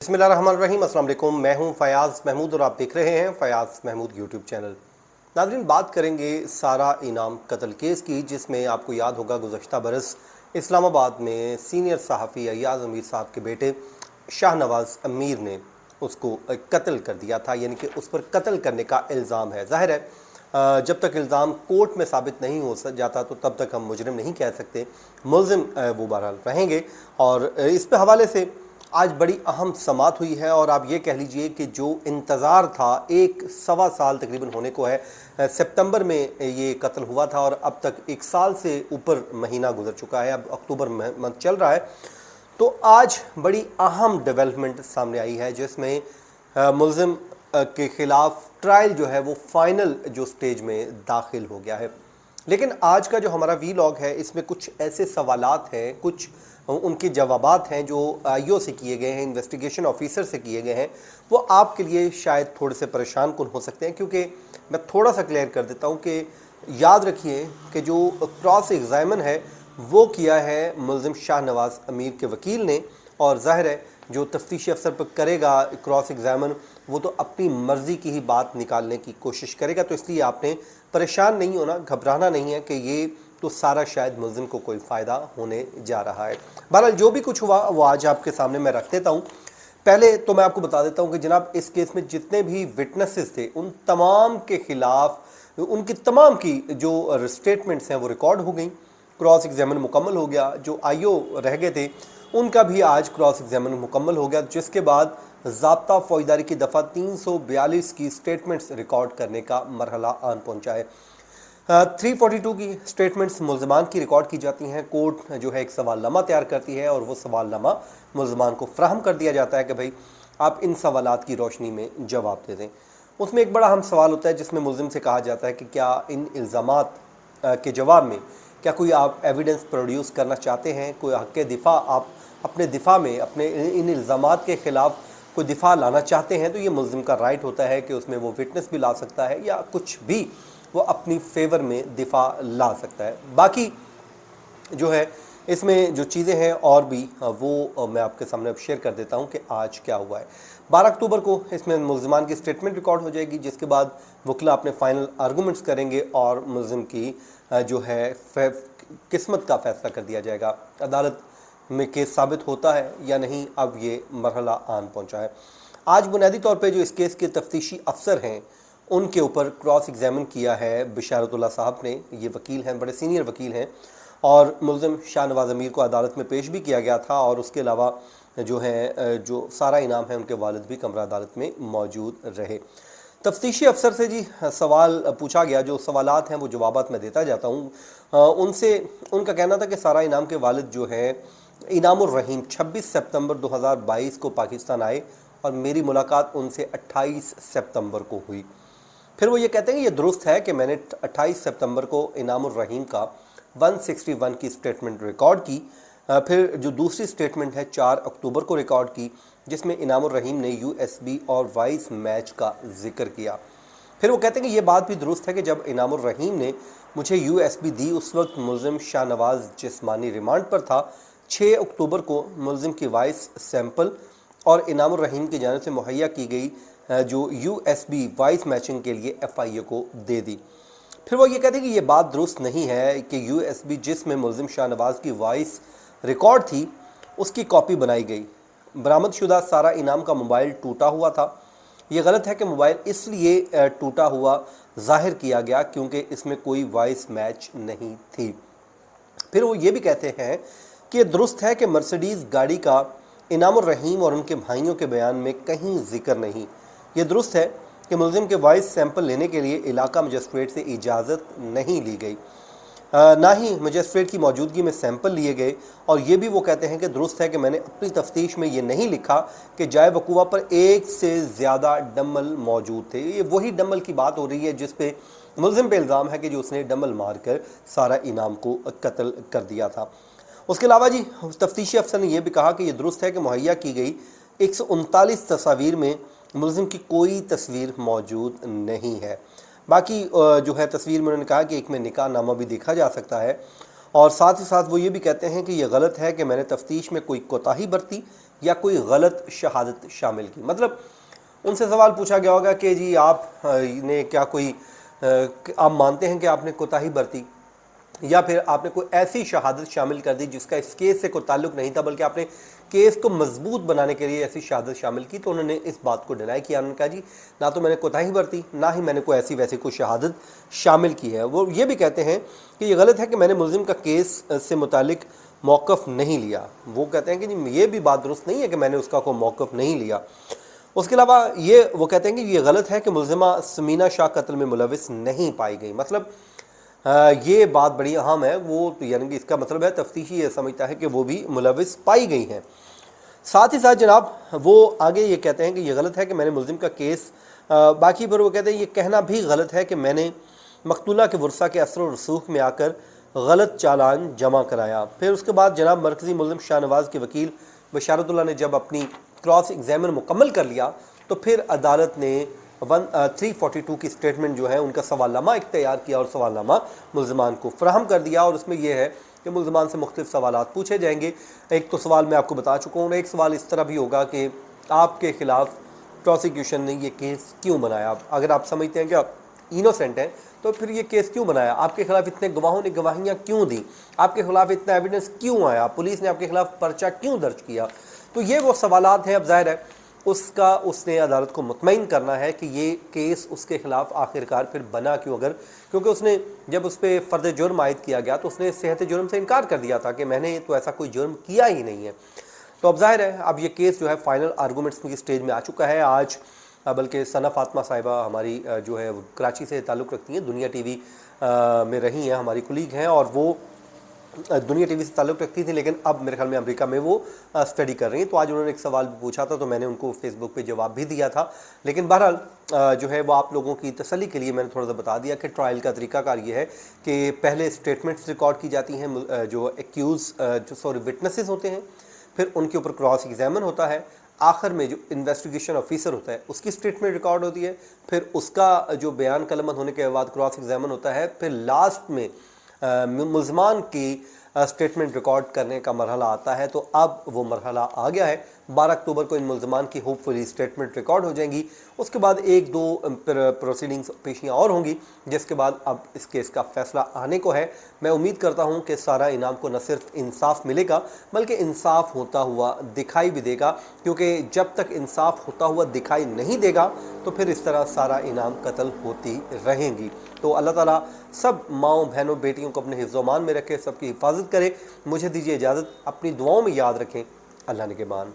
बिस्मिल्लाहिर्रहमानिर्रहीम। अस्सलाम वालेकुम। मैं हूं फयाज़ महमूद और आप देख रहे हैं फयाज़ महमूद यूट्यूब चैनल। नाज़रीन, बात करेंगे सारा इनाम कत्ल केस की, जिसमें आपको याद होगा गुज़श्ता बरस इस्लामाबाद में सीनियर सहाफ़ी अय्याज़ अमीर साहब के बेटे शाहनवाज़ अमीर ने उसको कत्ल कर दिया था, यानी कि उस पर कत्ल करने का इल्ज़ाम है। ज़ाहिर है जब तक इल्ज़ाम कोर्ट में साबित नहीं हो जाता तो तब तक हम मुजरिम नहीं कह सकते, मुल्ज़िम वो बहरहाल रहेंगे। और इस पे हवाले से आज बड़ी अहम समात हुई है और आप ये कह लीजिए कि जो इंतज़ार था, एक सवा साल तकरीबन होने को है। सितंबर में ये कत्ल हुआ था और अब तक एक साल से ऊपर महीना गुजर चुका है, अब अक्टूबर मंथ चल रहा है। तो आज बड़ी अहम डेवलपमेंट सामने आई है, जिसमें मुल्ज़िम के ख़िलाफ़ ट्रायल जो है वो फाइनल जो स्टेज में दाखिल हो गया है। लेकिन आज का जो हमारा वीलॉग है, इसमें कुछ ऐसे सवालात हैं, कुछ उनके जवाबात हैं जो आईओ से किए गए हैं, इन्वेस्टिगेशन ऑफिसर से किए गए हैं। वो आपके लिए शायद थोड़े से परेशान कुन हो सकते हैं, क्योंकि मैं थोड़ा सा क्लियर कर देता हूं कि याद रखिए कि जो क्रॉस एग्जामिन है वो किया है मुल्ज़िम शाहनवाज़ अमीर के वकील ने, और ज़ाहिर है जो तफ्तीशी अफसर पर करेगा क्रॉस एग्जामिन वो तो अपनी मर्ज़ी की ही बात निकालने की कोशिश करेगा। तो इसलिए आपने परेशान नहीं होना, घबराना नहीं है कि ये तो सारा शायद मुल्ज़िम को कोई फ़ायदा होने जा रहा है। बहरहाल जो भी कुछ हुआ वो आज आपके सामने मैं रख देता हूँ। पहले तो मैं आपको बता देता हूँ कि जनाब इस केस में जितने भी विटनेसेस थे उन तमाम के ख़िलाफ़ उनकी तमाम की जो स्टेटमेंट्स हैं वो रिकॉर्ड हो गई। क्रॉस एग्जामिन मुकम्मल हो गया। जो आईओ रह गए थे उनका भी आज क्रॉस एग्जामिन मुकम्मल हो गया, जिसके बाद ज़ाब्ता फ़ौजदारी की दफ़ा 342 की स्टेटमेंट्स रिकॉर्ड करने का मरहला आन पहुँचा है। 342 की स्टेटमेंट्स मुल्ज़मान की रिकॉर्ड की जाती हैं। कोर्ट जो है एक सवालनामा तैयार करती है और वो सवालनामा मुल्ज़मान को फ्राहम कर दिया जाता है कि भाई आप इन सवालात की रोशनी में जवाब दे दें। उसमें एक बड़ा अहम सवाल होता है जिसमें मुल्ज़िम से कहा जाता है कि क्या इन इल्ज़ामात के जवाब में क्या कोई आप एविडेंस प्रोड्यूस करना चाहते हैं, कोई हक़ दिफ़ा आप अपने दिफ़ा में अपने इन इल्ज़ामात के ख़िलाफ़ कोई दिफ़ा लाना चाहते हैं। तो ये मुल्ज़िम का राइट होता है कि उसमें वो विटनेस भी ला सकता है या कुछ भी वो अपनी फेवर में दिफा ला सकता है। बाकी जो है इसमें जो चीज़ें हैं और भी वो मैं आपके सामने अब शेयर कर देता हूं कि आज क्या हुआ है। 12 अक्टूबर को इसमें मुल्ज़िमान की स्टेटमेंट रिकॉर्ड हो जाएगी, जिसके बाद वकीला अपने फाइनल आर्गूमेंट्स करेंगे और मुल्ज़िम की जो है किस्मत का फ़ैसला कर दिया जाएगा। अदालत में केस साबित होता है या नहीं, अब ये मरहला आन पहुँचा है। आज बुनियादी तौर पर जो इस केस के तफ्तीशी अफसर हैं उनके ऊपर क्रॉस एग्जामिन किया है बिशारतुल्लाह साहब ने। ये वकील हैं, बड़े सीनियर वकील हैं, और मुल्ज़िम शाहनवाज़ अमीर को अदालत में पेश भी किया गया था। और उसके अलावा जो है जो सारा इनाम है उनके वालिद भी कमरा अदालत में मौजूद रहे। तफ्तीशी अफसर से जी सवाल पूछा गया, जो सवालात हैं वो जवाबात मैं देता जाता हूँ। उनसे उनका कहना था कि सारा इनाम के वालिद जो है इनामुर रहीम 26 सितंबर 2022 को पाकिस्तान आए और मेरी मुलाकात उनसे 28 सितंबर को हुई। फिर वो ये कहते हैं कि ये दुरुस्त है कि मैंने 28 सितंबर को इनामुर रहीम का 161 की स्टेटमेंट रिकॉर्ड की। फिर जो दूसरी स्टेटमेंट है 4 अक्टूबर को रिकॉर्ड की, जिसमें इनामुर रहीम ने यूएसबी और वॉइस मैच का जिक्र किया। फिर वो कहते हैं कि ये बात भी दुरुस्त है कि जब इनामुर रहीम ने मुझे यूएसबी दी उस वक्त मुल्ज़िम शाहनवाज़ जिस्मानी रिमांड पर था। 6 अक्टूबर को मुल्ज़िम की वॉइस सैंपल और इनामुर रहीम की जानिब से मुहैया की गई जो यूएसबी वॉइस मैचिंग के लिए एफआईए को दे दी। फिर वो ये कहते हैं कि ये बात दुरुस्त नहीं है कि यूएसबी जिसमें मुल्ज़िम शाहनवाज़ की वॉइस रिकॉर्ड थी उसकी कॉपी बनाई गई। बरामदशुदा सारा इनाम का मोबाइल टूटा हुआ था। ये गलत है कि मोबाइल इसलिए टूटा हुआ ज़ाहिर किया गया क्योंकि इसमें कोई वॉइस मैच नहीं थी। फिर वो ये भी कहते हैं कि ये दुरुस्त है कि मर्सिडीज़ गाड़ी का इनामुर रहीम और उनके भाइयों के बयान में कहीं जिक्र नहीं। ये दुरुस्त है कि मुल्ज़िम के वॉइस सैंपल लेने के लिए इलाका मजिस्ट्रेट से इजाज़त नहीं ली गई, ना ही मजिस्ट्रेट की मौजूदगी में सैंपल लिए गए। और ये भी वो कहते हैं कि दुरुस्त है कि मैंने अपनी तफ्तीश में ये नहीं लिखा कि जाए वकूआ पर एक से ज़्यादा डम्बल मौजूद थे। ये वही डम्बल की बात हो रही है जिस पे मुल्ज़िम पे इल्ज़ाम है कि जो उसने डम्बल मार कर सारा इनाम को कत्ल कर दिया था। उसके अलावा जी तफ्तीशी अफसर ने यह भी कहा कि यह दुरुस्त है कि मुहैया की गई 139 तस्वीर में मुल्ज़िम की कोई तस्वीर मौजूद नहीं है। बाकी जो है तस्वीर में उन्होंने कहा कि एक में निकाह नामा भी देखा जा सकता है। اور ساتھ ہی ساتھ وہ یہ بھی کہتے ہیں کہ یہ غلط ہے کہ میں نے تفتیش میں کوئی کوتاہی برتی یا کوئی غلط شہادت شامل کی۔ مطلب ان سے سوال پوچھا گیا ہوگا کہ جی آپ نے کیا کوئی آپ مانتے ہیں کہ آپ نے کوتاہی برتی یا پھر آپ نے کوئی ایسی شہادت شامل کر دی جس کا اس کیس سے کوئی تعلق نہیں تھا، بلکہ آپ نے کیس کو مضبوط بنانے کے لیے ایسی شہادت شامل کی۔ تو انہوں نے اس بات کو ڈینائی کیا، انہوں نے کہا جی نہ تو میں نے کوتاہی برتی، نہ ہی میں نے کوئی ایسی ویسی کوئی شہادت شامل کی ہے۔ وہ یہ بھی کہتے ہیں کہ یہ غلط ہے کہ میں نے ملزم کا کیس سے متعلق موقف نہیں لیا۔ وہ کہتے ہیں کہ جی یہ بھی بات درست نہیں ہے کہ میں نے اس کا کوئی موقف نہیں لیا۔ اس کے علاوہ وہ کہتے ہیں کہ یہ غلط ہے کہ ملزمہ سمینہ شاہ قتل میں ملوث نہیں پائی گئی۔ مطلب یہ بات بڑی اہم ہے، وہ یعنی کہ اس کا مطلب ہے تفتیشی یہ سمجھتا ہے کہ وہ بھی ملوث پائی گئی ہیں۔ ساتھ ہی ساتھ جناب وہ آگے یہ کہتے ہیں کہ یہ غلط ہے کہ میں نے ملزم کا کیس باقی پر وہ کہتے ہیں یہ کہنا بھی غلط ہے کہ میں نے مقتولہ کے ورثہ کے اثر و رسوخ میں آ کر غلط چالان جمع کرایا۔ پھر اس کے بعد جناب مرکزی ملزم شاہ نواز کے وکیل بشارت اللہ نے جب اپنی کراس ایگزامن مکمل کر لیا تو پھر عدالت نے 342 کی سٹیٹمنٹ جو ہے ان کا سوال نامہ اختیار کیا اور سوال نامہ ملزمان کو فراہم کر دیا، اور اس میں یہ ہے کہ ملزمان سے مختلف سوالات پوچھے جائیں گے۔ ایک تو سوال میں آپ کو بتا چکا ہوں، ایک سوال اس طرح بھی ہوگا کہ آپ کے خلاف پروسیکیوشن نے یہ کیس کیوں بنایا؟ اگر آپ سمجھتے ہیں کہ آپ انوسینٹ ہیں تو پھر یہ کیس کیوں بنایا؟ آپ کے خلاف اتنے گواہوں نے گواہیاں کیوں دیں؟ آپ کے خلاف اتنا ایویڈنس کیوں آیا؟ پولیس نے آپ کے خلاف پرچہ کیوں درج کیا؟ تو یہ وہ سوالات ہیں۔ اب ظاہر ہے اس نے عدالت کو مطمئن کرنا ہے کہ یہ کیس اس کے خلاف آخرکار پھر بنا کیوں، کیونکہ اس نے جب اس پہ فرد جرم عائد کیا گیا تو اس نے صحت جرم سے انکار کر دیا تھا کہ میں نے تو ایسا کوئی جرم کیا ہی نہیں ہے۔ تو اب ظاہر ہے اب یہ کیس جو ہے فائنل آرگومنٹس کی سٹیج میں آ چکا ہے۔ آج بلکہ ثنا فاطمہ صاحبہ ہماری جو ہے کراچی سے تعلق رکھتی ہیں، دنیا ٹی وی میں رہی ہیں، ہماری کولیگ ہیں، اور وہ دنیا ٹی وی سے تعلق رکھتی تھی لیکن اب میرے خیال میں امریکہ میں وہ اسٹڈی کر رہی ہیں۔ تو آج انہوں نے ایک سوال بھی پوچھا تھا تو میں نے ان کو فیس بک پہ جواب بھی دیا تھا، لیکن بہرحال جو ہے وہ آپ لوگوں کی تسلی کے لیے میں نے تھوڑا سا بتا دیا کہ ٹرائل کا طریقہ کار یہ ہے کہ پہلے اسٹیٹمنٹس ریکارڈ کی جاتی ہیں جو وٹنسز ہوتے ہیں، پھر ان کے اوپر کراس ایگزامن ہوتا ہے، آخر میں جو انویسٹیگیشن آفیسر ہوتا ہے اس کی اسٹیٹمنٹ ریکارڈ ہوتی ہے، پھر اس کا جو بیان کلمت ہونے کے بعد کراس ایگزامن ہوتا ہے، پھر لاسٹ میں ملزمان کی اسٹیٹمنٹ ریکارڈ کرنے کا مرحلہ آتا ہے۔ تو اب وہ مرحلہ آ گیا ہے، 12 اکتوبر کو ان ملزمان کی ہوپ فلی اسٹیٹمنٹ ریکارڈ ہو جائیں گی، اس کے بعد ایک دو پروسیڈنگز پیشیاں اور ہوں گی، جس کے بعد اب اس کیس کا فیصلہ آنے کو ہے۔ میں امید کرتا ہوں کہ سارا انعام کو نہ صرف انصاف ملے گا بلکہ انصاف ہوتا ہوا دکھائی بھی دے گا، کیونکہ جب تک انصاف ہوتا ہوا دکھائی نہیں دے گا تو پھر اس طرح سارا انعام قتل ہوتی رہیں گی۔ تو اللہ تعالیٰ سب ماؤں بہنوں بیٹیوں کو اپنے حفظ و امان میں رکھے، سب کی حفاظت کرے۔ مجھے دیجیے اجازت، اپنی دعاؤں میں یاد رکھیں۔ اللہ نگہبان۔